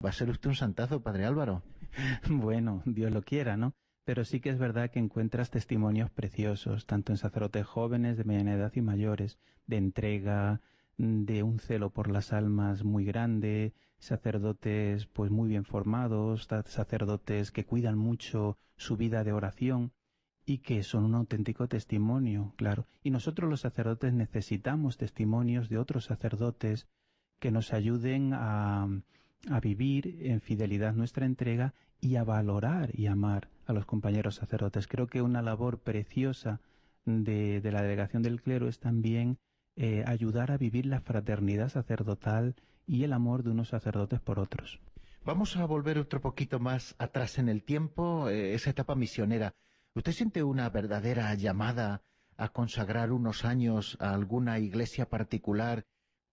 Va a ser usted un santazo, padre Álvaro. Bueno, Dios lo quiera, ¿no? Pero sí que es verdad que encuentras testimonios preciosos, tanto en sacerdotes jóvenes, de mediana edad y mayores, de entrega, de un celo por las almas muy grande, sacerdotes pues muy bien formados, sacerdotes que cuidan mucho su vida de oración y que son un auténtico testimonio, claro. Y nosotros los sacerdotes necesitamos testimonios de otros sacerdotes que nos ayuden a vivir en fidelidad nuestra entrega y a valorar y amar a los compañeros sacerdotes. Creo que una labor preciosa de la delegación del clero es también ayudar a vivir la fraternidad sacerdotal y el amor de unos sacerdotes por otros. Vamos a volver otro poquito más atrás en el tiempo, esa etapa misionera. ¿Usted siente una verdadera llamada a consagrar unos años a alguna iglesia particular,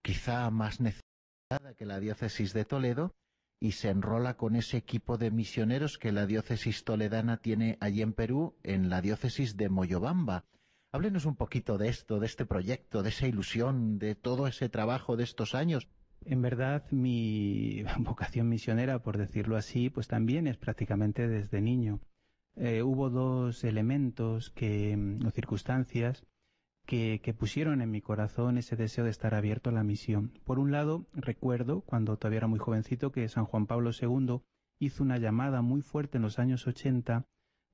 quizá más necesitada que la diócesis de Toledo, y se enrola con ese equipo de misioneros que la diócesis toledana tiene allí en Perú, en la diócesis de Moyobamba? Háblenos un poquito de esto, de este proyecto, de esa ilusión, de todo ese trabajo de estos años. En verdad, mi vocación misionera, por decirlo así, pues también es prácticamente desde niño. Hubo dos elementos o circunstancias que pusieron en mi corazón ese deseo de estar abierto a la misión. Por un lado, recuerdo, cuando todavía era muy jovencito, que San Juan Pablo II hizo una llamada muy fuerte en los años 80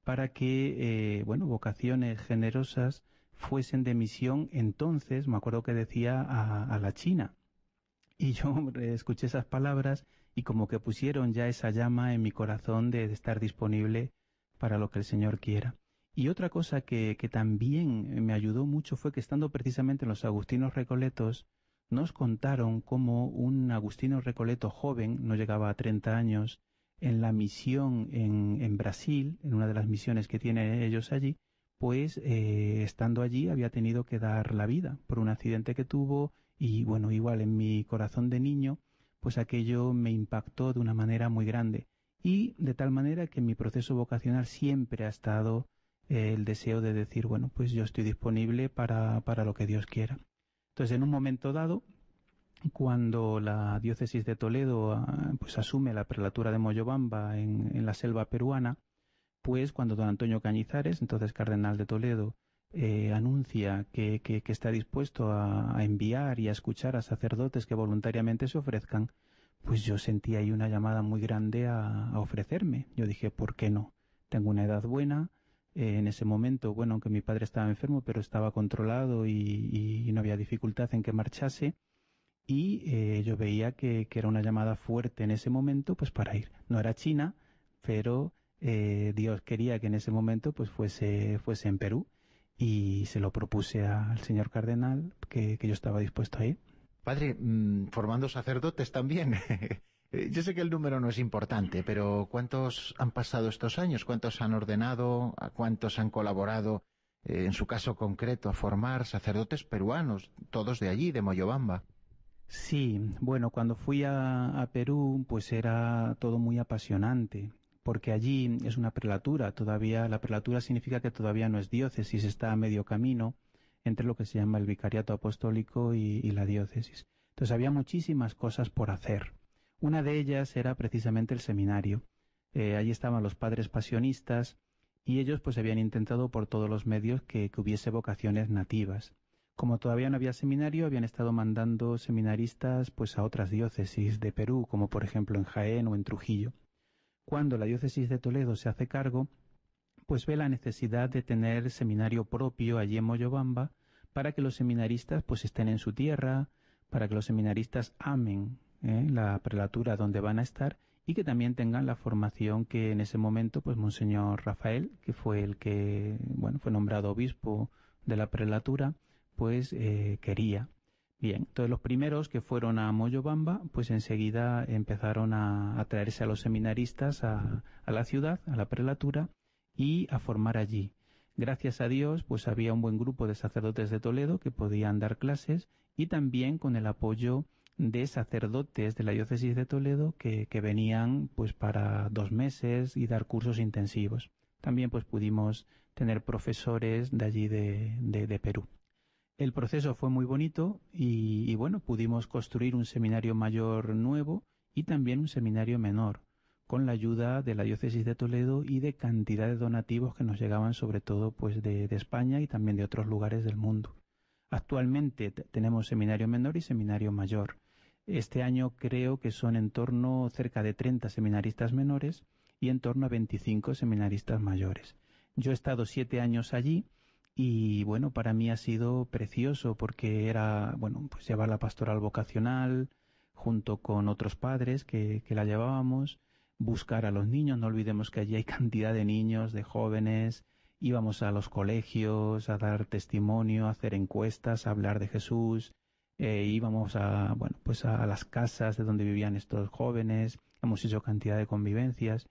para que, vocaciones generosas fuesen de misión. Entonces, me acuerdo que decía a la China. Y yo escuché esas palabras y como que pusieron ya esa llama en mi corazón de estar disponible para lo que el Señor quiera. Y otra cosa que también me ayudó mucho fue que estando precisamente en los Agustinos Recoletos, nos contaron cómo un agustino recoleto joven, no llegaba a 30 años, en la misión en Brasil, en una de las misiones que tienen ellos allí, pues estando allí había tenido que dar la vida por un accidente que tuvo y bueno, igual en mi corazón de niño, pues aquello me impactó de una manera muy grande y de tal manera que en mi proceso vocacional siempre ha estado el deseo de decir, bueno, pues yo estoy disponible para lo que Dios quiera. Entonces, en un momento dado, cuando la diócesis de Toledo pues asume la prelatura de Moyobamba en la selva peruana, pues cuando don Antonio Cañizares, entonces cardenal de Toledo, anuncia que está dispuesto a enviar y a escuchar a sacerdotes que voluntariamente se ofrezcan, pues yo sentí ahí una llamada muy grande a ofrecerme. Yo dije, ¿por qué no? Tengo una edad buena. En ese momento, bueno, aunque mi padre estaba enfermo, pero estaba controlado y no había dificultad en que marchase. Y yo veía que era una llamada fuerte en ese momento, pues para ir. No era China, pero Dios quería que en ese momento pues fuese en Perú y se lo propuse al señor cardenal que yo estaba dispuesto a ir. Padre, formando sacerdotes también. Yo sé que el número no es importante, pero ¿cuántos han pasado estos años? ¿Cuántos han ordenado? ¿A cuántos han colaborado, en su caso concreto, a formar sacerdotes peruanos, todos de allí, de Moyobamba? Sí, bueno, cuando fui a Perú, pues era todo muy apasionante, porque allí es una prelatura, todavía la prelatura significa que todavía no es diócesis, está a medio camino entre lo que se llama el vicariato apostólico y la diócesis. Entonces había muchísimas cosas por hacer. Una de ellas era precisamente el seminario. Allí estaban los padres pasionistas y ellos pues habían intentado por todos los medios que hubiese vocaciones nativas. Como todavía no había seminario, habían estado mandando seminaristas pues a otras diócesis de Perú, como por ejemplo en Jaén o en Trujillo. Cuando la diócesis de Toledo se hace cargo, pues ve la necesidad de tener seminario propio allí en Moyobamba para que los seminaristas pues estén en su tierra, para que los seminaristas amen la prelatura donde van a estar y que también tengan la formación que en ese momento pues Monseñor Rafael, que fue el que fue nombrado obispo de la prelatura, pues quería. Bien, entonces los primeros que fueron a Moyobamba, pues enseguida empezaron a traerse a los seminaristas a la ciudad, a la prelatura, y a formar allí. Gracias a Dios, pues había un buen grupo de sacerdotes de Toledo que podían dar clases y también con el apoyo de sacerdotes de la diócesis de Toledo que venían pues para 2 meses y dar cursos intensivos. También pues pudimos tener profesores de allí de Perú. El proceso fue muy bonito y bueno, pudimos construir un seminario mayor nuevo y también un seminario menor, con la ayuda de la diócesis de Toledo y de cantidad de donativos que nos llegaban sobre todo pues de España y también de otros lugares del mundo. Actualmente tenemos seminario menor y seminario mayor. Este año creo que son en torno cerca de 30 seminaristas menores y en torno a 25 seminaristas mayores. Yo he estado 7 años allí y bueno, para mí ha sido precioso porque era, bueno, pues llevar la pastoral vocacional junto con otros padres que la llevábamos, buscar a los niños, no olvidemos que allí hay cantidad de niños, de jóvenes, íbamos a los colegios a dar testimonio, a hacer encuestas, a hablar de Jesús, íbamos a, bueno, pues a las casas de donde vivían estos jóvenes, hemos hecho cantidad de convivencias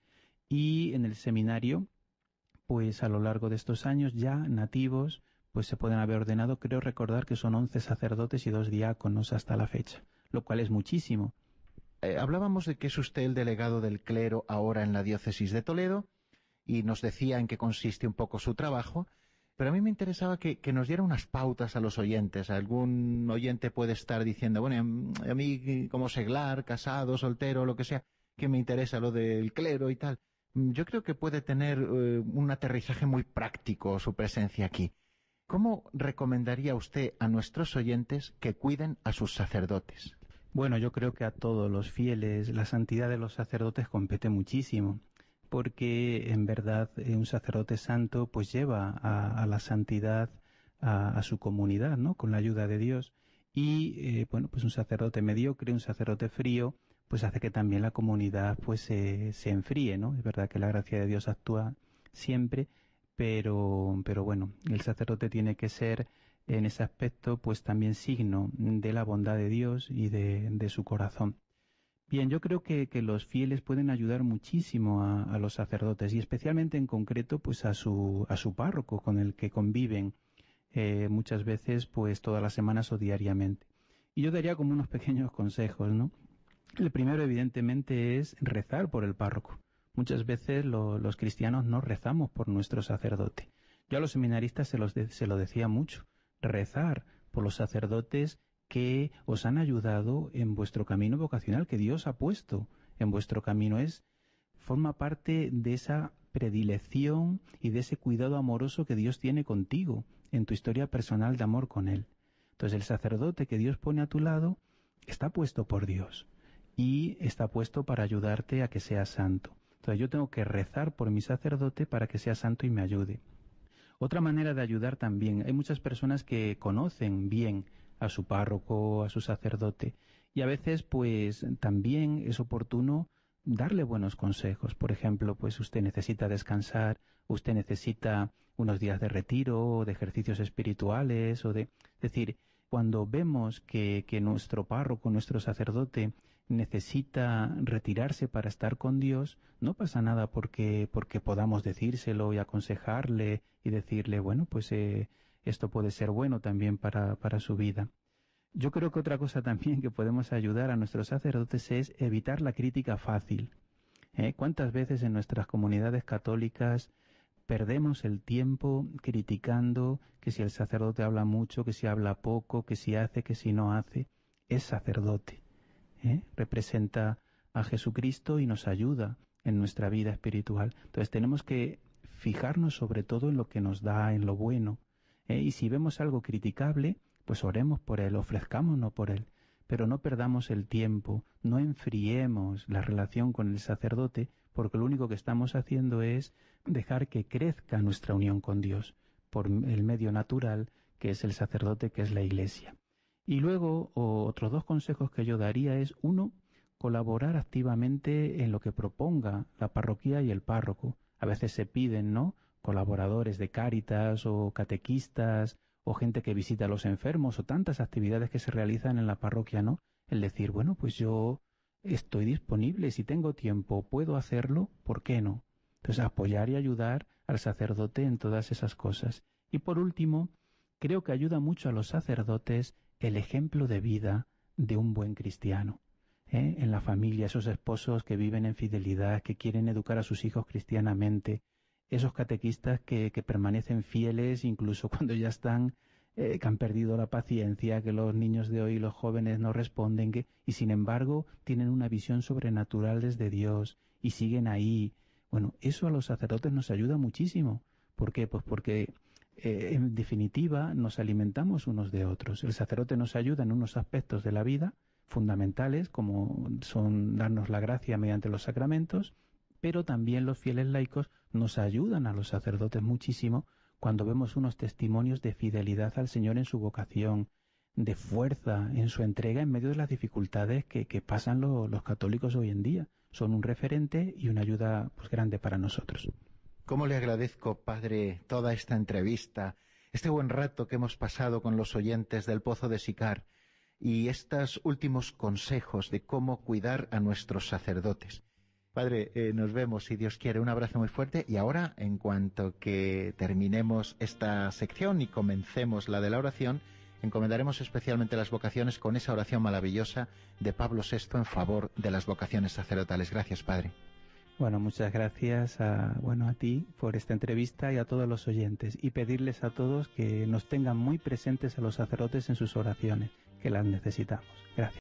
y en el seminario, pues a lo largo de estos años ya nativos, pues se pueden haber ordenado, creo recordar que son 11 sacerdotes y 2 diáconos hasta la fecha, lo cual es muchísimo. Hablábamos de que es usted el delegado del clero ahora en la diócesis de Toledo y nos decía en qué consiste un poco su trabajo, pero a mí me interesaba que nos diera unas pautas a los oyentes. Algún oyente puede estar diciendo, bueno, a mí como seglar, casado, soltero, lo que sea, que me interesa lo del clero y tal. Yo creo que puede tener un aterrizaje muy práctico su presencia aquí. ¿Cómo recomendaría usted a nuestros oyentes que cuiden a sus sacerdotes? Bueno, yo creo que a todos los fieles la santidad de los sacerdotes compete muchísimo, porque en verdad un sacerdote santo pues lleva a la santidad a su comunidad, ¿no? Con la ayuda de Dios. Y bueno, pues un sacerdote mediocre, un sacerdote frío, pues hace que también la comunidad pues se enfríe, ¿no? Es verdad que la gracia de Dios actúa siempre, pero bueno, el sacerdote tiene que ser en ese aspecto pues también signo de la bondad de Dios y de su corazón. Bien, yo creo que los fieles pueden ayudar muchísimo a los sacerdotes y especialmente en concreto pues a su párroco con el que conviven muchas veces pues todas las semanas o diariamente. Y yo daría como unos pequeños consejos, ¿no? El primero evidentemente es rezar por el párroco. Muchas veces los cristianos no rezamos por nuestro sacerdote. Yo a los seminaristas se lo decía mucho. Rezar por los sacerdotes que os han ayudado en vuestro camino vocacional, que Dios ha puesto en vuestro camino. Forma parte de esa predilección y de ese cuidado amoroso que Dios tiene contigo en tu historia personal de amor con Él. Entonces el sacerdote que Dios pone a tu lado está puesto por Dios y está puesto para ayudarte a que seas santo. Entonces yo tengo que rezar por mi sacerdote para que sea santo y me ayude. Otra manera de ayudar también, hay muchas personas que conocen bien a su párroco, a su sacerdote, y a veces pues también es oportuno darle buenos consejos. Por ejemplo, pues usted necesita descansar, usted necesita unos días de retiro, o de ejercicios espirituales, es decir, cuando vemos que nuestro párroco, nuestro sacerdote, necesita retirarse para estar con Dios, no pasa nada porque podamos decírselo y aconsejarle y decirle, bueno, pues esto puede ser bueno también para su vida. Yo creo que otra cosa también que podemos ayudar a nuestros sacerdotes es evitar la crítica fácil. ¿Cuántas veces en nuestras comunidades católicas perdemos el tiempo criticando que si el sacerdote habla mucho, que si habla poco, que si hace, que si no hace? Es sacerdote. Representa a Jesucristo y nos ayuda en nuestra vida espiritual. Entonces tenemos que fijarnos sobre todo en lo que nos da, en lo bueno. Y si vemos algo criticable, pues oremos por él, ofrezcámonos por él. Pero no perdamos el tiempo, no enfriemos la relación con el sacerdote, porque lo único que estamos haciendo es dejar que crezca nuestra unión con Dios por el medio natural que es el sacerdote, que es la Iglesia. Y luego, otros 2 consejos que yo daría es, uno, colaborar activamente en lo que proponga la parroquia y el párroco. A veces se piden, ¿no?, colaboradores de Cáritas o catequistas o gente que visita a los enfermos o tantas actividades que se realizan en la parroquia, ¿no? El decir, bueno, pues yo estoy disponible, si tengo tiempo, puedo hacerlo, ¿por qué no? Entonces, apoyar y ayudar al sacerdote en todas esas cosas. Y por último, creo que ayuda mucho a los sacerdotes el ejemplo de vida de un buen cristiano. En la familia, esos esposos que viven en fidelidad, que quieren educar a sus hijos cristianamente, esos catequistas que permanecen fieles incluso cuando ya están que han perdido la paciencia, que los niños de hoy, los jóvenes no responden, y sin embargo tienen una visión sobrenatural desde Dios y siguen ahí. Bueno, eso a los sacerdotes nos ayuda muchísimo. ¿Por qué? Pues porque en definitiva nos alimentamos unos de otros. El sacerdote nos ayuda en unos aspectos de la vida fundamentales, como son darnos la gracia mediante los sacramentos, pero también los fieles laicos nos ayudan a los sacerdotes muchísimo cuando vemos unos testimonios de fidelidad al Señor en su vocación, de fuerza en su entrega en medio de las dificultades que pasan los católicos hoy en día. Son un referente y una ayuda pues grande para nosotros. ¿Cómo le agradezco, padre, toda esta entrevista, este buen rato que hemos pasado con los oyentes del Pozo de Sicar y estos últimos consejos de cómo cuidar a nuestros sacerdotes? Padre, nos vemos, si Dios quiere. Un abrazo muy fuerte. Y ahora, en cuanto que terminemos esta sección y comencemos la de la oración, encomendaremos especialmente las vocaciones con esa oración maravillosa de Pablo VI en favor de las vocaciones sacerdotales. Gracias, Padre. Bueno, muchas gracias a ti por esta entrevista y a todos los oyentes, y pedirles a todos que nos tengan muy presentes a los sacerdotes en sus oraciones, que las necesitamos. Gracias.